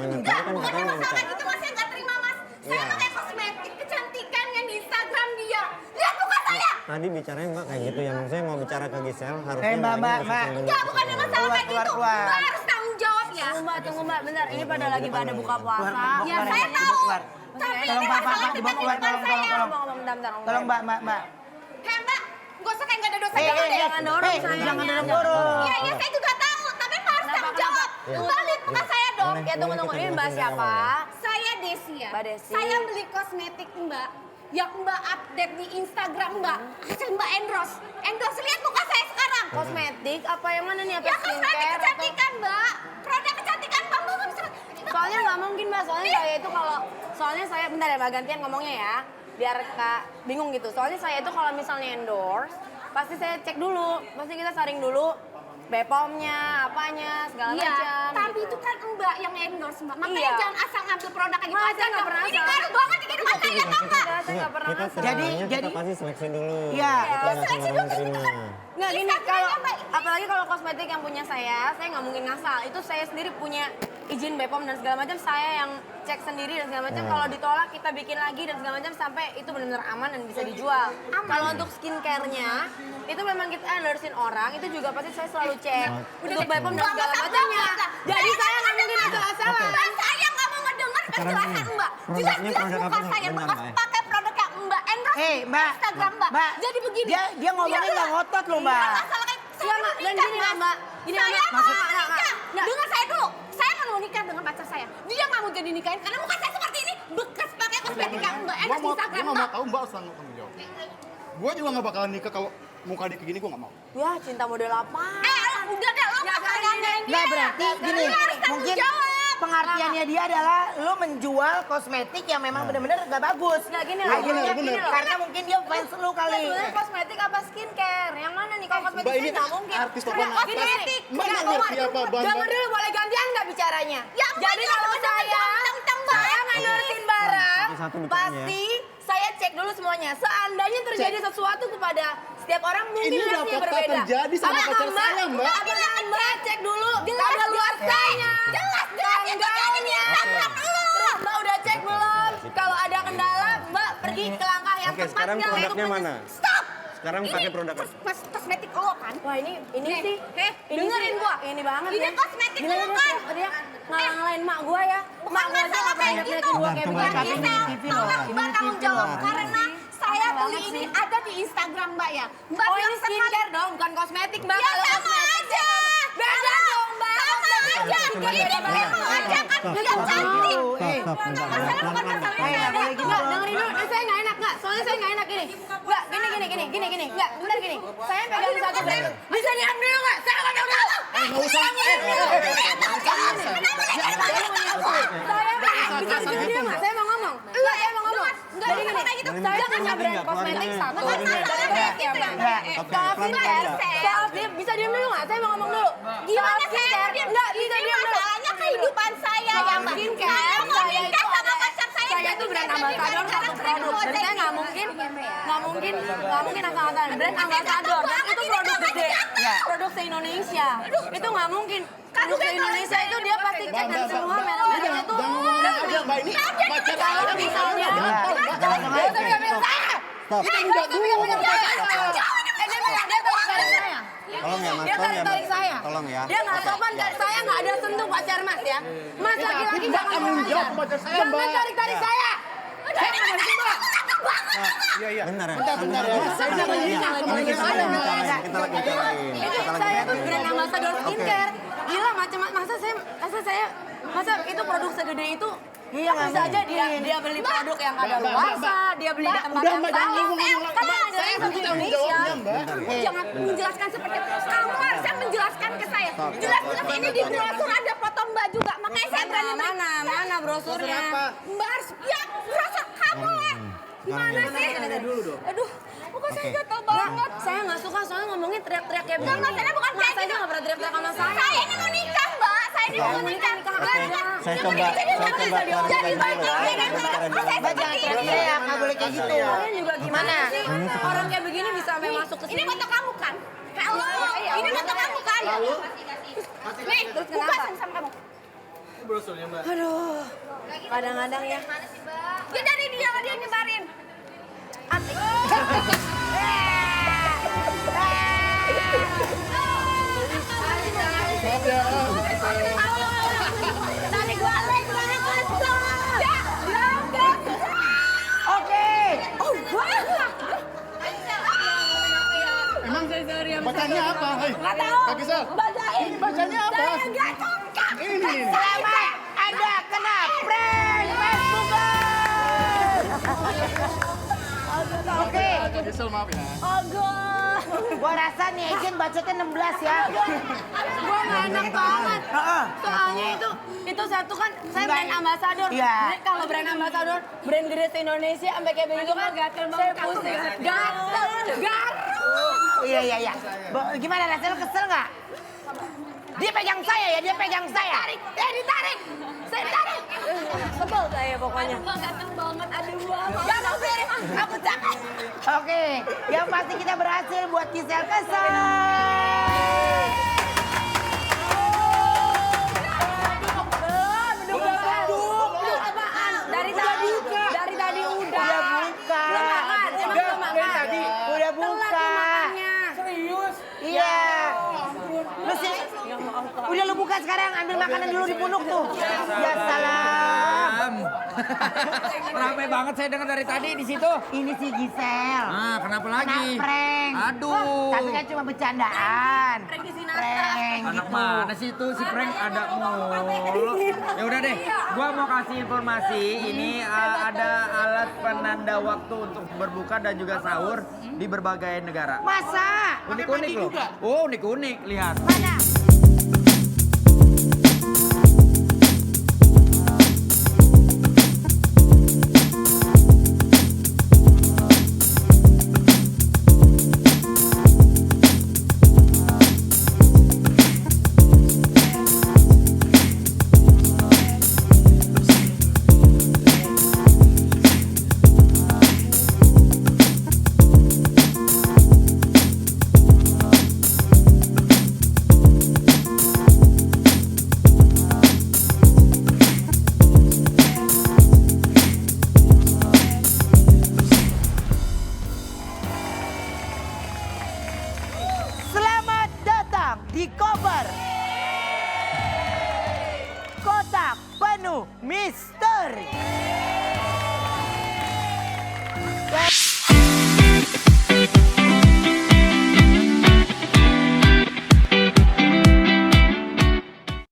Enggak, kan bukan katanya masalah bicara. gitu mas, saya nggak terima mas. Saya Iya. pakai kosmetik kecantikan yang di Instagram dia. Lihat muka saya. Tadi bicaranya Mbak kayak gitu ya, maksudnya mau bicara ke Gisel harusnya Mbak, Mbaknya Mbak, bisa Mbak. sambil Enggak, ke bukan sana. masalah kayak Keluar, gitu. keluar. Mbak harus tanggung jawab ya. Tunggu mbak, bentar. Ini pada lagi pada buka puasa. Keluar, Ya keluar, saya keluar, tahu. keluar. Tapi Tolong, ini Pak, masalah Pak, dibawa keluar, tiba-tiba tolong, saya. tolong. Bentar. Tolong Mbak. Hei mbak, gak usah kayak gak ada dosa Eh, banget deh. jangan dorong, sayang. jangan dorong. Iya, iya saya juga tahu. Tapi Mbak harus tanggung jawab. Iya. Mbak lihat muka saya dong. Boleh, Ya tunggu. boleh Ini kita mbak jelasin siapa? dari awal. Saya Desi ya. Mbak Desi. Saya beli kosmetik Mbak. Yang Mbak update di Instagram Mbak. Hasil Mbak endorse. Endorse, lihat muka saya sekarang. Kosmetik apa yang mana nih? Apa Ya kosmetik skincare atau? kecantikan Mbak. Produk kecantikan Mbak nggak bisa. Soalnya nggak mungkin mbak, soalnya saya bentar ya mbak, gantian ngomongnya ya, biar nggak bingung gitu. Soalnya saya itu kalau misalnya endorse, pasti saya cek dulu, pasti kita saring dulu BPOM-nya, apanya, segala Iya, macam. tapi gitu. itu kan Mbak yang endorse Mbak. Makanya Iya. jangan asal ngambil produk kayak gitu Mas, aja. saya nggak Mbak. pernah Ini asal. ngaruh banget di kehidupan saya Mbak. Saya nggak pernah Kita ngasal. terimanya Jadi- kita pasti seleksi dulu. Iya. Kita nggak seleksi sembarangan dulu, terima. Nggak gini, Instagramnya, kalau Mbak. apalagi kalau kosmetik yang punya saya nggak mungkin ngasal. Itu saya sendiri punya izin BPOM dan segala macam, saya yang cek sendiri dan segala macam. Kalau ditolak kita bikin lagi dan segala macam sampai itu benar-benar aman dan bisa dijual. Kalau untuk skincare-nya itu memang kita endorsein orang, itu juga pasti saya selalu cek untuk BPOM dan segala macamnya. Jadi saya nggak mungkin asal-asalan. Mbak saya nggak mau ngedenger penjelasan Mbak. produknya Jelas-jelas produk muka apa? saya Bentar, bekas Mbak, ya. pakai produk yang Mbak endorse Eh, di Mbak. Instagram Mbak. Jadi begini. Dia ngomongnya nggak ngotot loh, Mbak. Masalah kayak Iya, Mbak. Dan gini lah, Mbak. Gini, Saya Mbak. mau Nggak, menikah. nggak. Dengar saya dulu. Saya mau nikah dengan pacar saya. Dia nggak mau jadi nikahin karena muka saya seperti ini. Bekas pakai kosmetik yang Mbak endorse di Instagram Gue Mbak. mau tahu Mbak harus tanggung jawab. Gue juga gak bakalan nikah kalau muka dia kayak gini, gue gak mau. Ya cinta model apa? Udah deh, lo nggak usah gandain dia. Nggak berarti gini, Dia harus tanggung mungkin jawab. pengertiannya dia adalah lu menjual kosmetik yang memang benar-benar nggak bagus. Nggak gini loh. Akhirnya bener. karena mungkin dia fans lu kali. Sebenarnya kosmetik apa skincare? Yang mana nih? Kalau kosmetik Mbak, saya ini nggak mungkin. artis papan Nggak, atas. kosmetik. Mbak nggak Nggak, ngerti apa bahan-bahan. Jangan dulu, boleh gantian nggak bicaranya? Ya, Mbak Jadi juga kalau sebenarnya saya tentang Mbak. ngendorsein barang, Satu-satu bicaranya pasti saya cek dulu semuanya. Seandainya terjadi sesuatu kepada setiap orang, mungkin Ini udah reaksinya fakta berbeda. terjadi sama Apakah pacar saya, Mbak. Apakah Mbak cek dulu Jelas, kadaluarsanya, jelas itu jadi di Instagram lu. terus Mbak udah cek belum? Kalau ada kendala, Mbak pergi ke langkah yang Oke, tepat sekarang nggak produknya untuk mana? Stop. Sekarang pakai produk apa? Kosmetik lo kan? Wah ini Nih, sih, ini dengerin sih, gua. ini banget Ini ya. kosmetik Gila, lu dia- kan? Dia ngalang-ngalain mak gua ya. Bukan Mak gua aja masalah nggak pernah kayak lihat gitu. gua kayak Coba, begini. Tapi ini TV loh. Tolong Mbak Ini tanggung TV jawab loh. karena saya Aneh beli banget ini sih. ada di Instagram Mbak ya. Mbak Oh bilang ini skincare dong, bukan kosmetik Mbak. Ya Kalau sama kosmetik aja. beda dong Mbak. Sama Kosmetik aja. juga Ini beda banget. beli aja kan Beda dia banget. cantik. Stop, bentar. Masalah bukan masalah Eh, nggak boleh gitu Nggak, dong. dengerin dulu. Saya nggak enak nggak? Soalnya saya nggak enak gini. Nggak, gini. Nggak, bentar gini. Saya pegang satu brand. Bisa diam dulu nggak? Saya nggak tahu dulu. Nggak usah. Saya bisa diam nggak? Saya mau ngomong. Enggak, saya mau ngomong. Enggak, jadi gini. Saya punya brand kosmetik satu. Ya, Bang. Soal skincare, soal dia bisa diam dulu nggak? Saya mau ngomong dulu. Gimana Soal saya skincare, diam? nggak bisa Ini diam dulu. masalahnya kehidupan saya ya Soal Mbak. skincare, Saya mau saya nikah itu sama ada- pacar saya. saya itu brand ambassador satu produk dan saya nggak mungkin asal-asalan brand ambassador dan itu produk gede, produk se-Indonesia itu nggak mungkin. Produk se-Indonesia itu dia pasti cek dan semua merek-merek itu. Jangan ngomong aja Mbak, ini pacar Kalau saya. misalnya, Stop. Itu enggak dulu. dia tarik saya. Tolong ya, Mas. Dia Tolong ya, tarik Mas. saya. Tolong ya. Dia nggak sopan dan saya nggak ada sentuh pacar Mas ya. Mas laki-laki Mbak jangan tanggung kurang jawab ajar. ke pacar saya, Jangan Mbak. tarik-tarik saya. Saya nggak ngerti Mbak. Iya, iya. Bentar ya. Bentar ya. Bentar. Saya lagi Iya, nyalain ini kita lagi saya. bicarain. Kita lagi bicarain. Ini Kita lagi saya tuh bicarain. brand ambassador skincare. Gila macam masa itu produk segede itu Iya, nggak bisa aja mungkin. dia beli produk yang ada Mbak, luasa, dia beli di tempat Udah yang Mbak, jangan salah. ngomong-ngomong. Kan ada Saya yang butuh satu tanggung Indonesia. jawabnya Mbak. Jangan menjelaskan seperti itu. Kamu harusnya menjelaskan ke saya. Jelas-jelas ini di brosur ada foto Mbak juga. Makanya saya berani Mana brosurnya? Mbak harus, ya brosur kamu lah. Gimana sih? Aduh, pokoknya saya gatel banget. Saya nggak suka soalnya ngomongin teriak-teriak kayak begini. Enggak, masalahnya bukan Mas kayak aja gitu. nggak pernah teriak-teriak sama saya. Saya ini mau nikah Mbak. Saya ini mau nikah. Saya coba Jadi klarifikasi baik dulu. ini Kita kan. bicarain Mas saya Mbak jangan seperti ini. teriak, nggak boleh kayak gitu. Kalian juga gimana sih? Orang kayak begini bisa sampai masuk ke Ini sini. foto kamu kan? Halo, ini foto kamu kan? Nih, Terus buka kenapa? sama kamu. Aduh, kadang-kadang ya. Ya dari dia nyebarin. Tadi gua lagi kesel. Oke. Oh, gua. Emang bacanya apa? Hai. Nggak tahu. Kak Gisel. Bacain. Bacanya apa? Saya nggak suka. Ini. Selamat Anda kena prank Facebooker. Oke. Kak Gisel maaf ya. Gua rasa nih agent budgetnya 16 ya. Gua nggak enak banget. Heeh. Soalnya itu satu kan saya brand ambassador. Iya. Kalau brand ambassador, brand gede se Indonesia sampai kayak begitu kan saya pusing. Gatel, garuk. Iya. Gimana rasanya lu kesel nggak? Dia pegang saya ya, dia pegang saya. Ditarik. Saya tarik. Sebel saya pokoknya. Aduh, ganteng banget. Aduh, gak mau sih. Aku capek. Oke, yang pasti kita berhasil buat Gisel kesel. Dari tadi udah. Udah buka. Belum makan, emang belum makan. Udah buka. Iya. Lu sih, udah lu buka sekarang, ambil makanan dulu di punuk tuh. Ya salam. Rame banget saya dengar dari tadi di situ. Ini si Gisel. Ah, kenapa Kena lagi? prank. Aduh. Tapi kan cuma bercandaan. Prank di Sinatra. Prank Anak gitu. mana sih itu si prank ada mulu. Ya udah deh, gua mau kasih informasi. Ini ada alat penanda waktu untuk berbuka dan juga sahur di berbagai negara. Masa? Unik-unik loh. Oh, unik-unik, lihat. Mana? Selamat datang di Koper. Kotak penuh misteri.